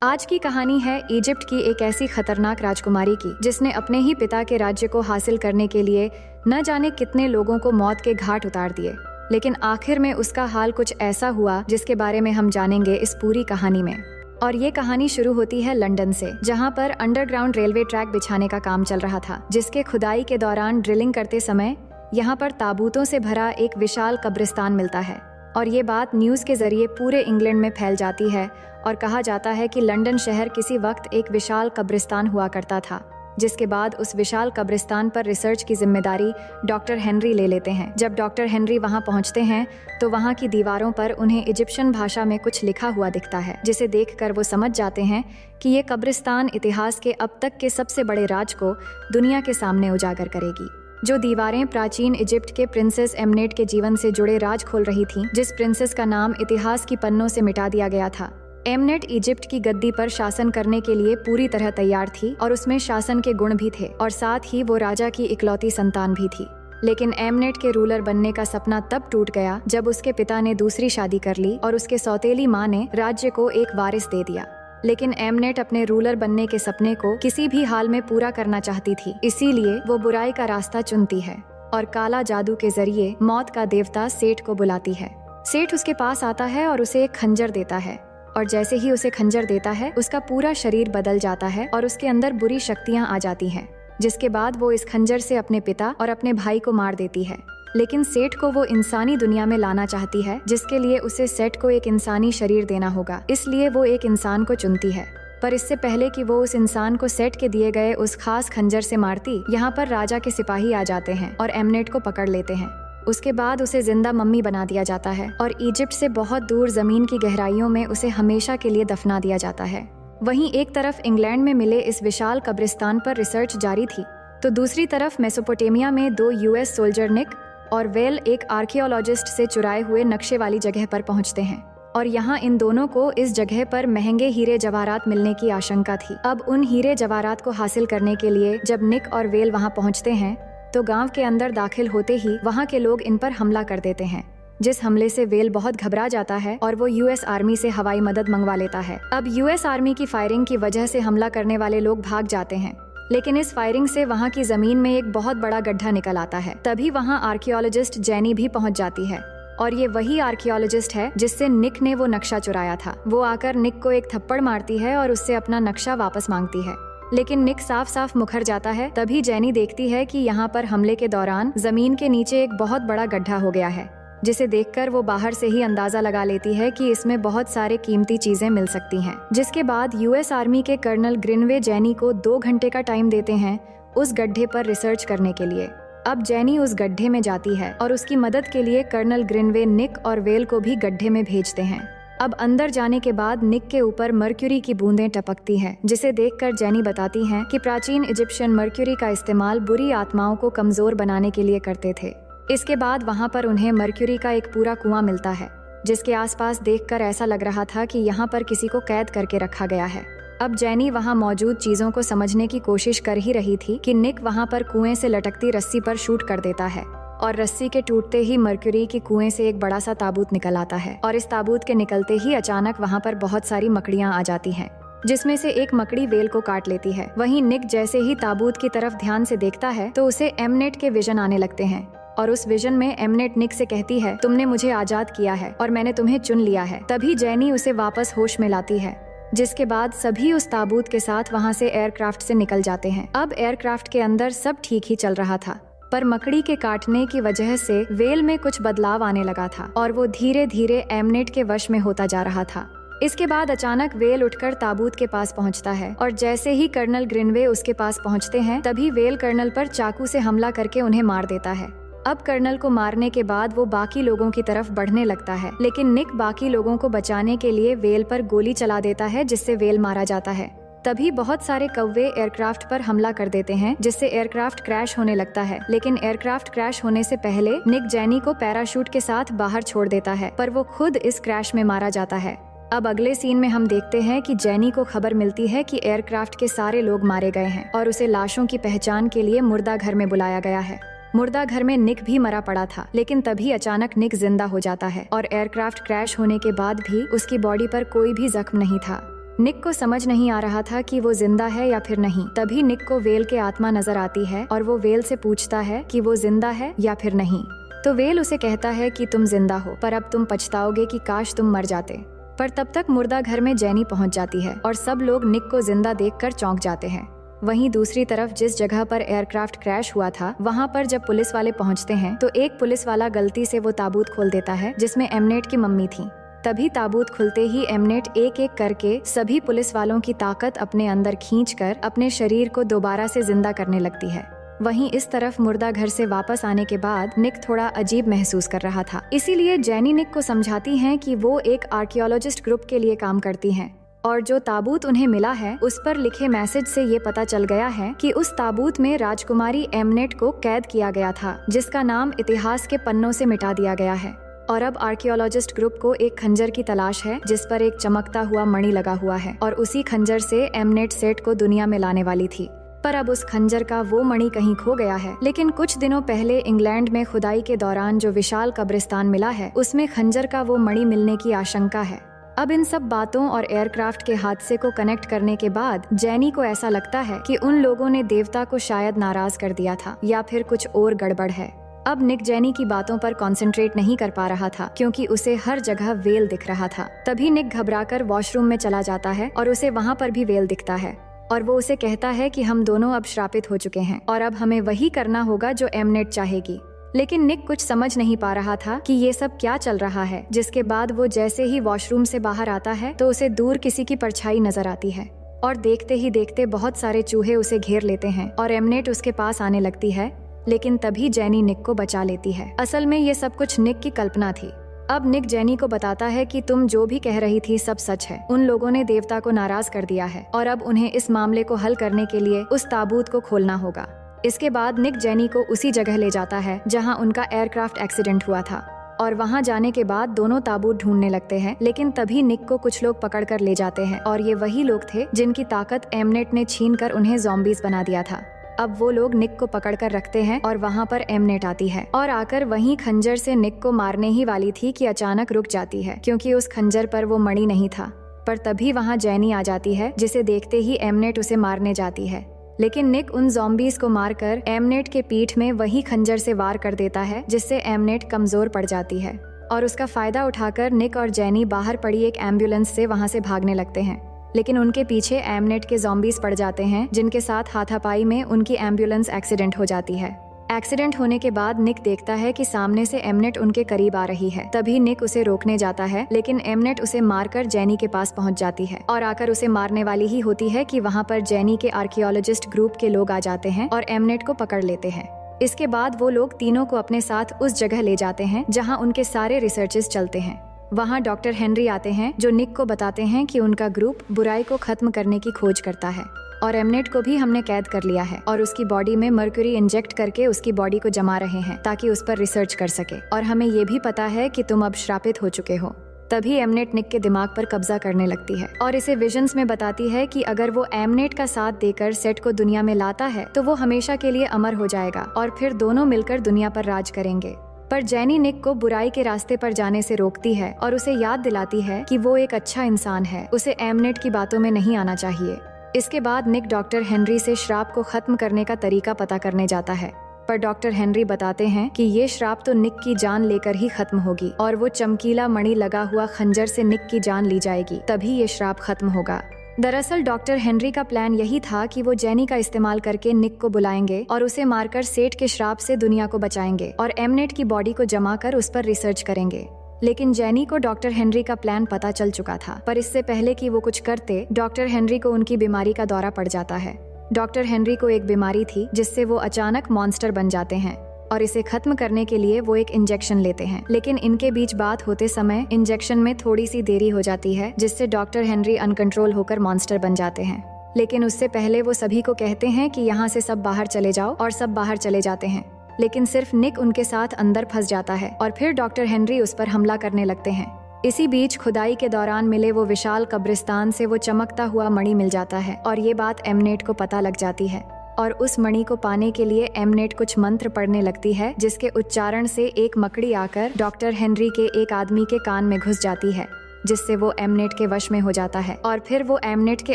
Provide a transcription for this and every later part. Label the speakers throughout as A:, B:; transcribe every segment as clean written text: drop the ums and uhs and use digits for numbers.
A: आज की कहानी है इजिप्ट की एक ऐसी खतरनाक राजकुमारी की जिसने अपने ही पिता के राज्य को हासिल करने के लिए न जाने कितने लोगों को मौत के घाट उतार दिए। लेकिन आखिर में उसका हाल कुछ ऐसा हुआ जिसके बारे में हम जानेंगे इस पूरी कहानी में। और ये कहानी शुरू होती है लंदन से, जहाँ पर अंडरग्राउंड रेलवे ट्रैक बिछाने का काम चल रहा था, जिसके खुदाई के दौरान ड्रिलिंग करते समय यहाँ पर ताबूतों से भरा एक विशाल कब्रिस्तान मिलता है। और ये बात न्यूज़ के जरिए पूरे इंग्लैंड में फैल जाती है और कहा जाता है कि लंदन शहर किसी वक्त एक विशाल कब्रिस्तान हुआ करता था, जिसके बाद उस विशाल कब्रिस्तान पर रिसर्च की जिम्मेदारी डॉक्टर हेनरी ले लेते हैं। जब डॉक्टर हेनरी वहां पहुंचते हैं तो वहां की दीवारों पर उन्हें इजिप्शियन भाषा में कुछ लिखा हुआ दिखता है, जिसे देखकर वो समझ जाते हैं कि ये कब्रिस्तान इतिहास के अब तक के सबसे बड़े राज को दुनिया के सामने उजागर करेगी। जो दीवारें प्राचीन इजिप्ट के प्रिंसेस एमनेट के जीवन से जुड़े राज खोल रही थीं, जिस प्रिंसेस का नाम इतिहास की पन्नों से मिटा दिया गया था। एमनेट इजिप्ट की गद्दी पर शासन करने के लिए पूरी तरह तैयार थी और उसमें शासन के गुण भी थे और साथ ही वो राजा की इकलौती संतान भी थी। लेकिन एमनेट के रूलर बनने का सपना तब टूट गया जब उसके पिता ने दूसरी शादी कर ली और उसके सौतेली माँ ने राज्य को एक वारिस दे दिया। लेकिन एमनेट अपने रूलर बनने के सपने को किसी भी हाल में पूरा करना चाहती थी, इसीलिए वो बुराई का रास्ता चुनती है और काला जादू के जरिए मौत का देवता सेठ को बुलाती है। सेठ उसके पास आता है और उसे एक खंजर देता है, और जैसे ही उसे खंजर देता है उसका पूरा शरीर बदल जाता है और उसके अंदर बुरी शक्तियाँ आ जाती हैं, जिसके बाद वो इस खंजर से अपने पिता और अपने भाई को मार देती है। लेकिन सेठ को वो इंसानी दुनिया में लाना चाहती है, जिसके लिए उसे सेठ को एक इंसानी शरीर देना होगा, इसलिए वो एक इंसान को चुनती है। पर इससे पहले कि वो उस इंसान को सेठ के दिए गए उस खास खंजर से मारती, यहाँ पर राजा के सिपाही आ जाते हैं और एमनेट को पकड़ लेते हैं। उसके बाद उसे जिंदा मम्मी बना दिया जाता है और इजिप्ट से बहुत दूर जमीन की गहराइयों में उसे हमेशा के लिए दफना दिया जाता है। वहीं एक तरफ इंग्लैंड में मिले इस विशाल कब्रिस्तान पर रिसर्च जारी थी, तो दूसरी तरफ मेसोपोटामिया में 2 यूएस सोल्जर निक और वेल एक आर्कियोलॉजिस्ट से चुराए हुए नक्शे वाली जगह पर पहुंचते हैं। और यहाँ इन दोनों को इस जगह पर महंगे हीरे जवाहरात मिलने की आशंका थी। अब उन हीरे जवाहरात को हासिल करने के लिए जब निक और वेल वहाँ पहुँचते हैं तो गांव के अंदर दाखिल होते ही वहाँ के लोग इन पर हमला कर देते हैं, जिस हमले से वेल बहुत घबरा जाता है और वो यूएस आर्मी से हवाई मदद मंगवा लेता है। अब यूएस आर्मी की फायरिंग की वजह से हमला करने वाले लोग भाग जाते हैं, लेकिन इस फायरिंग से वहाँ की जमीन में एक बहुत बड़ा गड्ढा निकल आता है। तभी वहाँ आर्कियोलॉजिस्ट जेनी भी पहुँच जाती है, और ये वही आर्कियोलॉजिस्ट है जिससे निक ने वो नक्शा चुराया था। वो आकर निक को एक थप्पड़ मारती है और उससे अपना नक्शा वापस मांगती है, लेकिन निक साफ साफ मुकर जाता है। तभी जेनी देखती है कि यहाँ पर हमले के दौरान जमीन के नीचे एक बहुत बड़ा गड्ढा हो गया है, जिसे देखकर वो बाहर से ही अंदाजा लगा लेती है कि इसमें बहुत सारे कीमती चीजें मिल सकती हैं। जिसके बाद यूएस आर्मी के कर्नल ग्रिनवे जेनी को 2 घंटे का टाइम देते हैं उस गड्ढे पर रिसर्च करने के लिए। अब जेनी उस गड्ढे में जाती है और उसकी मदद के लिए कर्नल ग्रिनवे निक और वेल को भी गड्ढे में भेजते हैं। अब अंदर जाने के बाद निक के ऊपर मर्क्यूरी की बूंदें टपकती हैं, जिसे देखकर जेनी बताती हैं कि प्राचीन इजिप्शियन मर्क्यूरी का इस्तेमाल बुरी आत्माओं को कमजोर बनाने के लिए करते थे। इसके बाद वहाँ पर उन्हें मर्क्यूरी का एक पूरा कुआं मिलता है, जिसके आसपास देखकर ऐसा लग रहा था कि यहाँ पर किसी को कैद करके रखा गया है। अब जेनी वहाँ मौजूद चीजों को समझने की कोशिश कर ही रही थी कि निक वहाँ पर कुएं से लटकती रस्सी पर शूट कर देता है, और रस्सी के टूटते ही मर्क्यूरी की कुएं से एक बड़ा सा ताबूत निकल आता है। और इस ताबूत के निकलते ही अचानक वहाँ पर बहुत सारी मकड़ियाँ आ जाती हैं, जिसमें से एक मकड़ी वेल को काट लेती है। वहीं निक जैसे ही ताबूत की तरफ ध्यान से देखता है तो उसे एमनेट के विजन आने लगते हैं, और उस विजन में एमनेट निक से कहती है, तुमने मुझे आजाद किया है और मैंने तुम्हें चुन लिया है। तभी जेनी उसे वापस होश में लाती है, जिसके बाद सभी उस ताबूत के साथ वहाँ से एयरक्राफ्ट से निकल जाते हैं। अब एयरक्राफ्ट के अंदर सब ठीक ही चल रहा था, पर मकड़ी के काटने की वजह से वेल में कुछ बदलाव आने लगा था और वो धीरे धीरे एमनेट के वश में होता जा रहा था। इसके बाद अचानक वेल उठकर ताबूत के पास पहुंचता है, और जैसे ही कर्नल ग्रिनवे उसके पास पहुंचते हैं तभी वेल कर्नल पर चाकू से हमला करके उन्हें मार देता है। अब कर्नल को मारने के बाद वो बाकी लोगों की तरफ बढ़ने लगता है, लेकिन निक बाकी लोगों को बचाने के लिए वेल पर गोली चला देता है, जिससे वेल मारा जाता है। तभी बहुत सारे कौवे एयरक्राफ्ट पर हमला कर देते हैं, जिससे एयरक्राफ्ट क्रैश होने लगता है। लेकिन एयरक्राफ्ट क्रैश होने से पहले निक जेनी को पैराशूट के साथ बाहर छोड़ देता है, पर वो खुद इस क्रैश में मारा जाता है। अब अगले सीन में हम देखते हैं कि जेनी को खबर मिलती है कि एयरक्राफ्ट के सारे लोग मारे गए हैं और उसे लाशों की पहचान के लिए मुर्दा घर में बुलाया गया है। मुर्दा घर में निक भी मरा पड़ा था, लेकिन तभी अचानक निक जिंदा हो जाता है और एयरक्राफ्ट क्रैश होने के बाद भी उसकी बॉडी पर कोई भी जख्म नहीं था। निक को समझ नहीं आ रहा था कि वो जिंदा है या फिर नहीं। तभी निक को वेल के आत्मा नजर आती है और वो वेल से पूछता है कि वो जिंदा है या फिर नहीं। तो वेल उसे कहता है कि तुम जिंदा हो, पर अब तुम पछताओगे कि काश तुम मर जाते। पर तब तक मुर्दा घर में जेनी पहुंच जाती है और सब लोग निक को जिंदा देखकर चौंक जाते हैं। वहीं दूसरी तरफ जिस जगह पर एयरक्राफ्ट क्रैश हुआ था, वहां पर जब पुलिस वाले पहुंचते हैं तो एक पुलिस वाला गलती से वो ताबूत खोल देता है जिसमें एमनेट की मम्मी थी। तभी ताबूत खुलते ही एमनेट एक एक करके सभी पुलिस वालों की ताकत अपने अंदर खींचकर अपने शरीर को दोबारा से जिंदा करने लगती है। वहीं इस तरफ मुर्दा घर से वापस आने के बाद निक थोड़ा अजीब महसूस कर रहा था। इसीलिए जेनी निक को समझाती हैं कि वो एक आर्कियोलॉजिस्ट ग्रुप के लिए काम करती हैं और जो ताबूत उन्हें मिला है उस पर लिखे मैसेज से ये पता चल गया है कि उस ताबूत में राजकुमारी एमनेट को कैद किया गया था, जिसका नाम इतिहास के पन्नों से मिटा दिया गया है। और अब आर्कियोलॉजिस्ट ग्रुप को एक खंजर की तलाश है जिस पर एक चमकता हुआ मणि लगा हुआ है और उसी खंजर से एमनेट सेट को दुनिया में लाने वाली थी। पर अब उस खंजर का वो मणि कहीं खो गया है। लेकिन कुछ दिनों पहले इंग्लैंड में खुदाई के दौरान जो विशाल कब्रिस्तान मिला है उसमें खंजर का वो मणि मिलने की आशंका है। अब इन सब बातों और एयरक्राफ्ट के हादसे को कनेक्ट करने के बाद जेनी को ऐसा लगता है कि उन लोगों ने देवता को शायद नाराज कर दिया था या फिर कुछ और गड़बड़ है। अब निक जेनी की बातों पर कंसंट्रेट नहीं कर पा रहा था क्योंकि उसे हर जगह वेल दिख रहा था। तभी निक घबराकर वॉशरूम में चला जाता है और उसे वहाँ पर भी वेल दिखता है और वो उसे कहता है कि हम दोनों अब श्रापित हो चुके हैं और अब हमें वही करना होगा जो एमनेट चाहेगी। लेकिन निक कुछ समझ नहीं पा रहा था कि ये सब क्या चल रहा है। जिसके बाद वो जैसे ही वॉशरूम से बाहर आता है तो उसे दूर किसी की परछाई नजर आती है और देखते ही देखते बहुत सारे चूहे उसे घेर लेते हैं और एमनेट उसके पास आने लगती है। लेकिन तभी जेनी निक को बचा लेती है। असल में ये सब कुछ निक की कल्पना थी। अब निक जेनी को बताता है कि तुम जो भी कह रही थी सब सच है। उन लोगों ने देवता को नाराज कर दिया है और अब उन्हें इस मामले को हल करने के लिए उस ताबूत को खोलना होगा। इसके बाद निक जेनी को उसी जगह ले जाता है जहां उनका एयरक्राफ्ट एक्सीडेंट हुआ था और वहां जाने के बाद दोनों ताबूत ढूंढने लगते हैं। लेकिन तभी निक को कुछ लोग पकड़ कर ले जाते हैं और ये वही लोग थे जिनकी ताकत एमनेट ने छीन कर उन्हें ज़ॉम्बीज़ बना दिया था। अब वो लोग निक को पकड़ कर रखते हैं और वहाँ पर एमनेट आती है और आकर वहीं खंजर से निक को मारने ही वाली थी कि अचानक रुक जाती है क्योंकि उस खंजर पर वो मणि नहीं था। पर तभी वहाँ जेनी आ जाती है जिसे देखते ही एमनेट उसे मारने जाती है। लेकिन निक उन ज़ॉम्बीज़ को मारकर एमनेट के पीठ में वही खंजर से वार कर देता है जिससे एमनेट कमजोर पड़ जाती है और उसका फायदा उठाकर निक और जेनी बाहर पड़ी एक एम्बुलेंस से वहाँ से भागने लगते हैं। लेकिन उनके पीछे एमनेट के ज़ॉम्बीज़ पड़ जाते हैं जिनके साथ हाथापाई में उनकी एम्बुलेंस एक्सीडेंट हो जाती है। एक्सीडेंट होने के बाद निक देखता है कि सामने से एमनेट उनके करीब आ रही है। तभी निक उसे रोकने जाता है लेकिन एमनेट उसे मारकर जेनी के पास पहुंच जाती है और आकर उसे मारने वाली ही होती है कि वहां पर जेनी के आर्कियोलॉजिस्ट ग्रुप के लोग आ जाते हैं और एमनेट को पकड़ लेते हैं। इसके बाद वो लोग तीनों को अपने साथ उस जगह ले जाते हैं जहाँ उनके सारे रिसर्चेस चलते हैं। वहाँ डॉक्टर हेनरी आते हैं जो निक को बताते हैं कि उनका ग्रुप बुराई को खत्म करने की खोज करता है और एमनेट को भी हमने कैद कर लिया है और उसकी बॉडी में मर्क्यूरी इंजेक्ट करके उसकी बॉडी को जमा रहे हैं ताकि उस पर रिसर्च कर सके और हमें ये भी पता है कि तुम अब श्रापित हो चुके हो। तभी एमनेट निक के दिमाग पर कब्जा करने लगती है और इसे विजन्स में बताती है कि अगर वो एमनेट का साथ देकर सेट को दुनिया में लाता है तो वो हमेशा के लिए अमर हो जाएगा और फिर दोनों मिलकर दुनिया पर राज करेंगे। पर जेनी निक को बुराई के रास्ते पर जाने से रोकती है और उसे याद दिलाती है कि वो एक अच्छा इंसान है, उसे एमनेट की बातों में नहीं आना चाहिए। इसके बाद निक डॉक्टर हेनरी से श्राप को खत्म करने का तरीका पता करने जाता है पर डॉक्टर हेनरी बताते हैं कि ये श्राप तो निक की जान लेकर ही खत्म होगी और वो चमकीला मणि लगा हुआ खंजर से निक की जान ली जाएगी, तभी ये श्राप खत्म होगा। दरअसल डॉक्टर हेनरी का प्लान यही था कि वो जेनी का इस्तेमाल करके निक को बुलाएंगे और उसे मारकर सेठ के श्राप से दुनिया को बचाएंगे और एमनेट की बॉडी को जमा कर उस पर रिसर्च करेंगे। लेकिन जेनी को डॉक्टर हेनरी का प्लान पता चल चुका था, पर इससे पहले कि वो कुछ करते डॉक्टर हेनरी को उनकी बीमारी का दौरा पड़ जाता है। डॉक्टर हेनरी को एक बीमारी थी जिससे वो अचानक मॉन्स्टर बन जाते हैं और इसे खत्म करने के लिए वो एक इंजेक्शन लेते हैं। लेकिन इनके बीच बात होते समय इंजेक्शन में थोड़ी सी देरी हो जाती है जिससे डॉक्टर हेनरी अनकंट्रोल होकर मॉन्स्टर बन जाते हैं। लेकिन उससे पहले वो सभी को कहते हैं कि यहाँ से सब बाहर चले जाओ और सब बाहर चले जाते हैं। लेकिन सिर्फ निक उनके साथ अंदर फंस जाता है और फिर डॉक्टर हेनरी उस पर हमला करने लगते हैं। इसी बीच खुदाई के दौरान मिले वो विशाल कब्रिस्तान से वो चमकता हुआ मणि मिल जाता है और ये बात एमनेट को पता लग जाती है और उस मणि को पाने के लिए एमनेट कुछ मंत्र पढ़ने लगती है जिसके उच्चारण से एक मकड़ी आकर डॉक्टर हेनरी के एक आदमी के कान में घुस जाती है जिससे वो एमनेट के वश में हो जाता है और फिर वो एमनेट के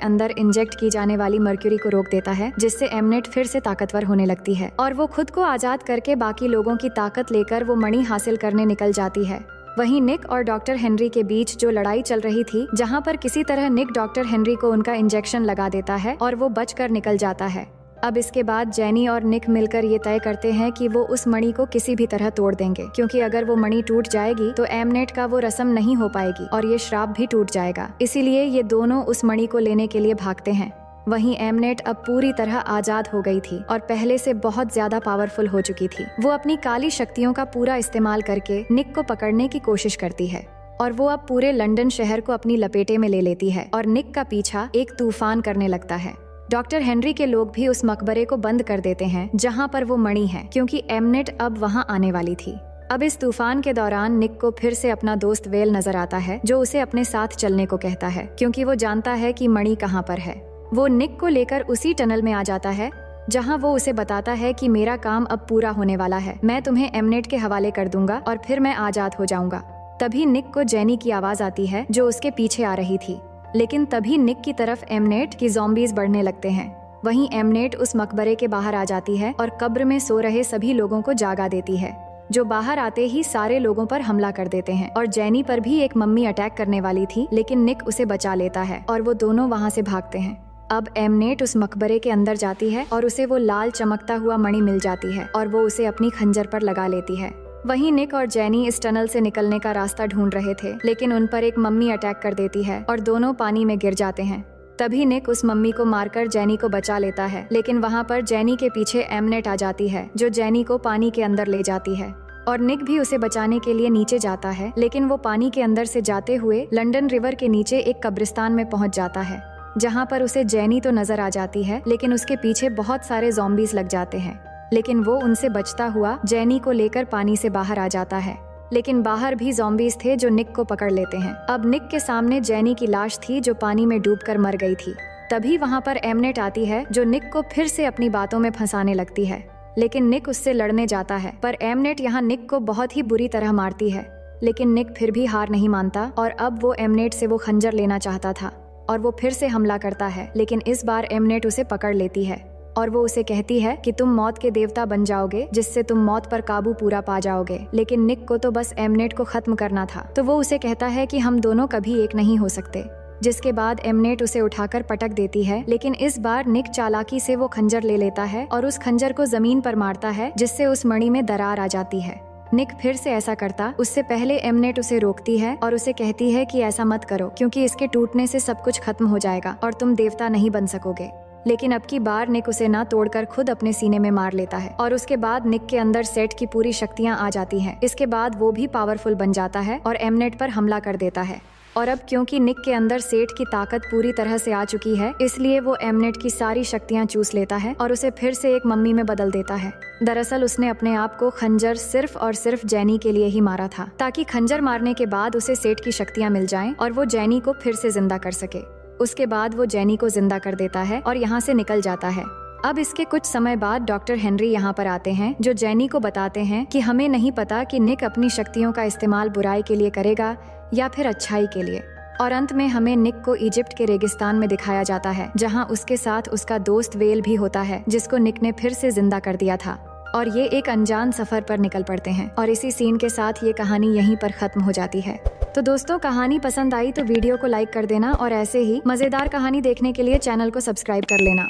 A: अंदर इंजेक्ट की जाने वाली मर्क्यूरी को रोक देता है, जिससे एमनेट फिर से ताकतवर होने लगती है और वो खुद को आजाद करके बाकी लोगों की ताकत लेकर वो मणि हासिल करने निकल जाती है। वहीं निक और डॉक्टर हेनरी के बीच जो लड़ाई चल रही थी, जहाँ पर किसी तरह निक डॉक्टर हेनरी को उनका इंजेक्शन लगा देता है और वो बचकर निकल जाता है। अब इसके बाद जेनी और निक मिलकर ये तय करते हैं कि वो उस मणि को किसी भी तरह तोड़ देंगे, क्योंकि अगर वो मणि टूट जाएगी तो एमनेट का वो रस्म नहीं हो पाएगी और ये श्राप भी टूट जाएगा। इसीलिए ये दोनों उस मणि को लेने के लिए भागते हैं। वहीं एमनेट अब पूरी तरह आजाद हो गई थी और पहले से बहुत ज्यादा पावरफुल हो चुकी थी। वो अपनी काली शक्तियों का पूरा इस्तेमाल करके निक को पकड़ने की कोशिश करती है और वो अब पूरे लंदन शहर को अपनी लपेटे में ले लेती है और निक का पीछा एक तूफान करने लगता है। डॉक्टर हेनरी के लोग भी उस मकबरे को बंद कर देते हैं जहाँ पर वो मणि है, क्योंकि एमनेट अब वहाँ आने वाली थी। अब इस तूफान के दौरान निक को फिर से अपना दोस्त वेल नजर आता है, जो उसे अपने साथ चलने को कहता है, क्योंकि वो जानता है कि मणि कहाँ पर है। वो निक को लेकर उसी टनल में आ जाता है जहाँ वो उसे बताता है कि मेरा काम अब पूरा होने वाला है, मैं तुम्हें एमनेट के हवाले कर दूंगा और फिर मैं आजाद हो जाऊंगा। तभी निक को जेनी की आवाज आती है जो उसके पीछे आ रही थी, लेकिन तभी निक की तरफ एमनेट की ज़ॉम्बीज बढ़ने लगते हैं। वहीं एमनेट उस मकबरे के बाहर आ जाती है और कब्र में सो रहे सभी लोगों को जागा देती है, जो बाहर आते ही सारे लोगों पर हमला कर देते हैं और जेनी पर भी एक मम्मी अटैक करने वाली थी, लेकिन निक उसे बचा लेता है और वो दोनों वहाँ से भागते हैं। अब एमनेट उस मकबरे के अंदर जाती है और उसे वो लाल चमकता हुआ मणि मिल जाती है और वो उसे अपनी खंजर पर लगा लेती है। वहीं निक और जेनी इस टनल से निकलने का रास्ता ढूंढ रहे थे, लेकिन उन पर एक मम्मी अटैक कर देती है और दोनों पानी में गिर जाते हैं। तभी निक उस मम्मी को मारकर जेनी को बचा लेता है, लेकिन वहाँ पर जेनी के पीछे एमनेट आ जाती है, जो जेनी को पानी के अंदर ले जाती है और निक भी उसे बचाने के लिए नीचे जाता है, लेकिन वो पानी के अंदर से जाते हुए लंदन रिवर के नीचे एक कब्रिस्तान में पहुँच जाता है, जहाँ पर उसे जेनी तो नजर आ जाती है, लेकिन उसके पीछे बहुत सारे ज़ॉम्बीज लग जाते हैं। लेकिन वो उनसे बचता हुआ जेनी को लेकर पानी से बाहर आ जाता है, लेकिन बाहर भी ज़ॉम्बीज थे जो निक को पकड़ लेते हैं। अब निक के सामने जेनी की लाश थी जो पानी में डूबकर मर गई थी। तभी वहाँ पर एमनेट आती है जो निक को फिर से अपनी बातों में फंसाने लगती है, लेकिन निक उससे लड़ने जाता है, पर एमनेट यहाँ निक को बहुत ही बुरी तरह मारती है। लेकिन निक फिर भी हार नहीं मानता और अब वो एमनेट से वो खंजर लेना चाहता था और वो फिर से हमला करता है, लेकिन इस बार एमनेट उसे पकड़ लेती है और वो उसे कहती है कि तुम मौत के देवता बन जाओगे, जिससे तुम मौत पर काबू पूरा पा जाओगे। लेकिन निक को तो बस एमनेट को खत्म करना था, तो वो उसे कहता है कि हम दोनों कभी एक नहीं हो सकते। जिसके बाद एमनेट उसे उठाकर पटक देती है, लेकिन इस बार निक चालाकी से वो खंजर ले लेता है और उस खंजर को जमीन पर मारता है, जिससे उस मणि में दरार आ जाती है। निक फिर से ऐसा करता उससे पहले एमनेट उसे रोकती है और उसे कहती है कि ऐसा मत करो, क्योंकि इसके टूटने से सब कुछ खत्म हो जाएगा और तुम देवता नहीं बन सकोगे। लेकिन अब की बार निक उसे ना तोड़कर खुद अपने सीने में मार लेता है और उसके बाद निक के अंदर सेट की पूरी शक्तियां आ जाती हैं। इसके बाद वो भी पावरफुल बन जाता है और एमनेट पर हमला कर देता है। और अब क्योंकि निक के अंदर सेठ की ताकत पूरी तरह से आ चुकी है, इसलिए वो एमनेट की सारी शक्तियां चूस लेता है और उसे फिर से एक मम्मी में बदल देता है। दरअसल उसने अपने आप को खंजर सिर्फ और सिर्फ जेनी के लिए ही मारा था, ताकि खंजर मारने के बाद उसे सेठ की शक्तियां मिल जाएं और वो जेनी को फिर से जिंदा कर सके। उसके बाद वो जेनी को जिंदा कर देता है और यहाँ से निकल जाता है। अब इसके कुछ समय बाद डॉक्टर हेनरी यहाँ पर आते हैं, जो जेनी को बताते हैं कि हमें नहीं पता कि निक अपनी शक्तियों का इस्तेमाल बुराई के लिए करेगा या फिर अच्छाई के लिए। और अंत में हमें निक को इजिप्ट के रेगिस्तान में दिखाया जाता है, जहाँ उसके साथ उसका दोस्त वेल भी होता है, जिसको निक ने फिर से जिंदा कर दिया था। और ये एक अनजान सफर पर निकल पड़ते हैं और इसी सीन के साथ ये कहानी यहीं पर खत्म हो जाती है। तो दोस्तों, कहानी पसंद आई तो वीडियो को लाइक कर देना और ऐसे ही मजेदार कहानी देखने के लिए चैनल को सब्सक्राइब कर लेना।